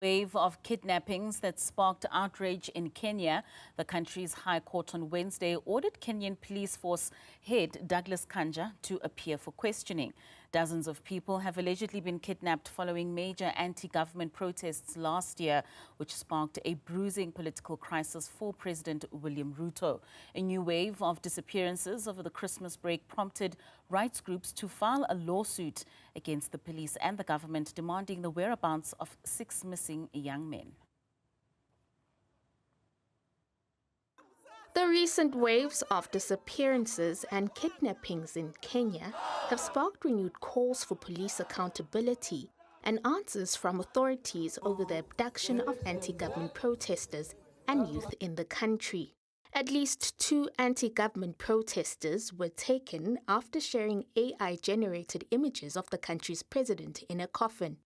Wave of kidnappings that sparked outrage in Kenya. The country's High Court on Wednesday ordered Kenyan police force head Douglas Kanja to appear for questioning. Dozens of people have allegedly been kidnapped following major anti-government protests last year, which sparked a bruising political crisis for President William Ruto. A new wave of disappearances over the Christmas break prompted rights groups to file a lawsuit against the police and the government, demanding the whereabouts of 6 missing young men. The recent waves of disappearances and kidnappings in Kenya have sparked renewed calls for police accountability and answers from authorities over the abduction of anti-government protesters and youth in the country. At least 2 anti-government protesters were taken after sharing AI-generated images of the country's president in a coffin.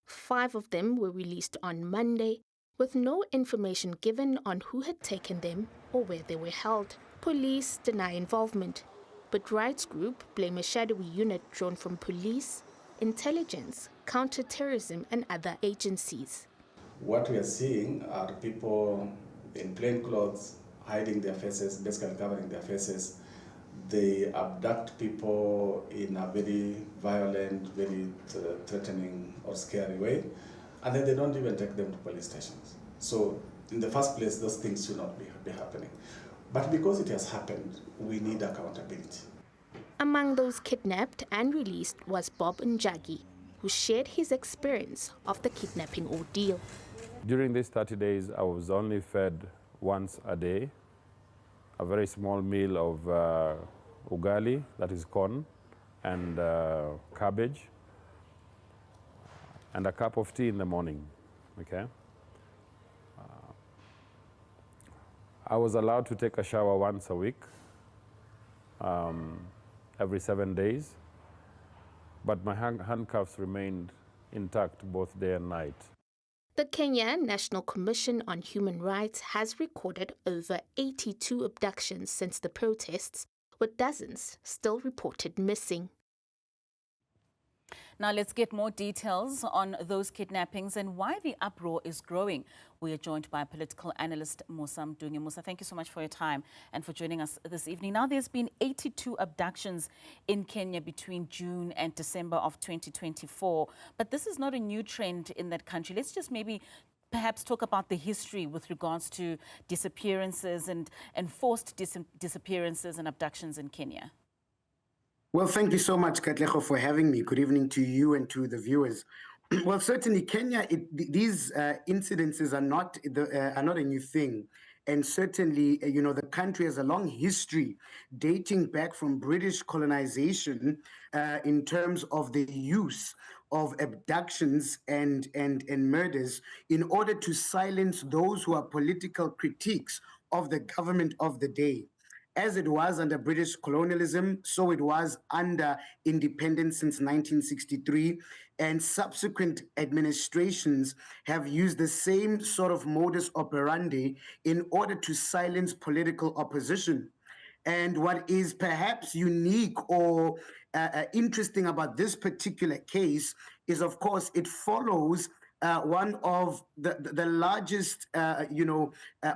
5 of them were released on Monday, with no information given on who had taken them or where they were held. Police deny involvement, but rights group blame a shadowy unit drawn from police, intelligence, counter-terrorism and other agencies. What we are seeing are people in plain clothes hiding their faces, basically covering their faces. They abduct people in a very violent, very threatening or scary way, and then they don't even take them to police stations. So in the first place, those things should not be happening. But because it has happened, we need accountability. Among those kidnapped and released was Bob Njagi, who shared his experience of the kidnapping ordeal. During these 30 days, I was only fed once a day, a very small meal of ugali, that is corn, and cabbage, and a cup of tea in the morning, okay? I was allowed to take a shower once a week, every 7 days, but my handcuffs remained intact both day and night. The Kenyan National Commission on Human Rights has recorded over 82 abductions since the protests, with dozens still reported missing. Now let's get more details on those kidnappings and why the uproar is growing. We are joined by political analyst Musa Mdunge. Musa, thank you so much for your time and for joining us this evening. Now there's been 82 abductions in Kenya between June and December of 2024, but this is not a new trend in that country. Let's just maybe perhaps talk about the history with regards to disappearances and enforced disappearances and abductions in Kenya. Well, thank you so much, Katlego, for having me. Good evening to you and to the viewers. Well, certainly, Kenya, these incidences are not a new thing. And certainly, the country has a long history dating back from British colonization in terms of the use of abductions and murders in order to silence those who are political critiques of the government of the day. As it was under British colonialism, so it was under independence since 1963, and subsequent administrations have used the same sort of modus operandi in order to silence political opposition. And what is perhaps unique or interesting about this particular case is, of course, it follows one of the largest,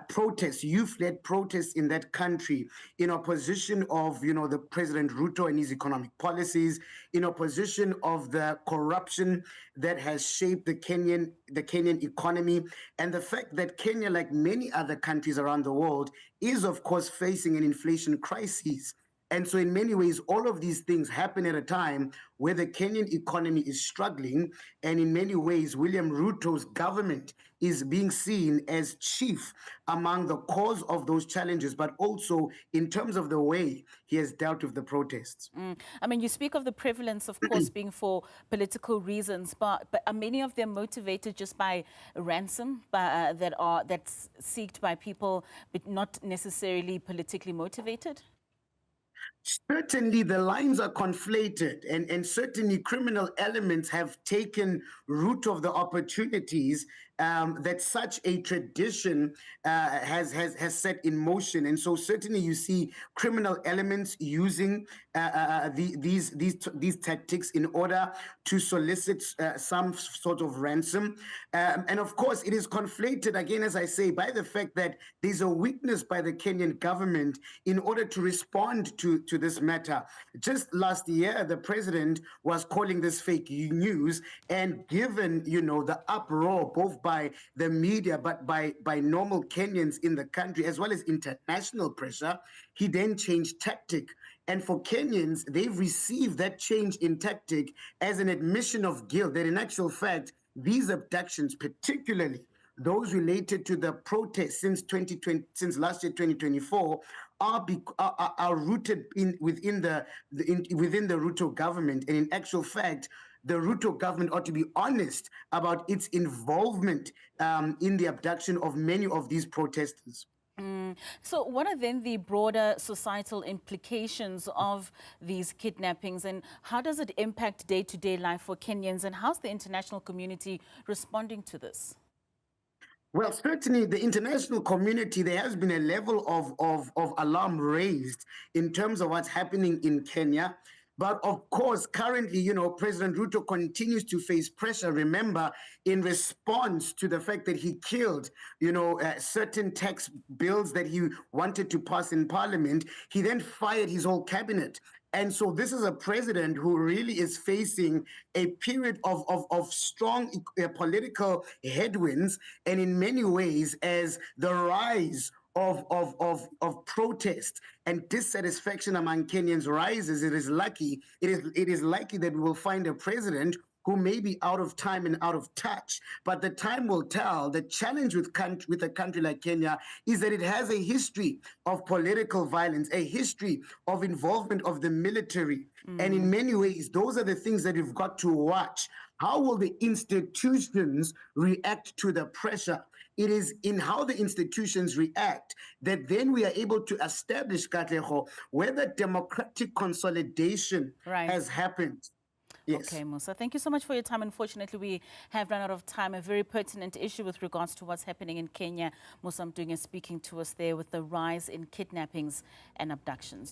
protests, youth-led protests in that country, in opposition of, the President Ruto and his economic policies, in opposition of the corruption that has shaped the Kenyan economy, and the fact that Kenya, like many other countries around the world, is, of course, facing an inflation crisis. And so in many ways, all of these things happen at a time where the Kenyan economy is struggling. And in many ways, William Ruto's government is being seen as chief among the cause of those challenges, but also in terms of the way he has dealt with the protests. I mean, you speak of the prevalence, of course, being for political reasons, but are many of them motivated just by ransom that's sought by people, but not necessarily politically motivated? Certainly, the lines are conflated, and certainly criminal elements have taken root of the opportunities that such a tradition has set in motion. And so certainly you see criminal elements using these tactics in order to solicit some sort of ransom. And of course, it is conflated, again, as I say, by the fact that there's a weakness by the Kenyan government in order to respond to this matter. Just last year, the president was calling this fake news, and given, the uproar, both by the media, but by normal Kenyans in the country, as well as international pressure, he then changed tactic. And for Kenyans, they've received that change in tactic as an admission of guilt, that in actual fact, these abductions, particularly those related to the protests since last year, 2024, are rooted within the Ruto government. And in actual fact, the Ruto government ought to be honest about its involvement in the abduction of many of these protesters. So what are then the broader societal implications of these kidnappings, and how does it impact day-to-day life for Kenyans, and how's the international community responding to this? Well, certainly the international community, there has been a level of alarm raised in terms of what's happening in Kenya. But of course, currently, President Ruto continues to face pressure. Remember, in response to the fact that he killed, certain tax bills that he wanted to pass in parliament, he then fired his whole cabinet. And so this is a president who really is facing a period of strong political headwinds, and in many ways, as the rise of protest and dissatisfaction among Kenyans rises, it is likely that we will find a president who may be out of time and out of touch. But the time will tell. The challenge with a country like Kenya is that it has a history of political violence, a history of involvement of the military. And in many ways, those are the things that we've got to watch. How will the institutions react to the pressure? It is in how the institutions react that then we are able to establish, Katleho, whether democratic consolidation has happened. Yes. Okay, Musa, thank you so much for your time. Unfortunately, we have run out of time. A very pertinent issue with regards to what's happening in Kenya. Musa Mdunge speaking to us there with the rise in kidnappings and abductions.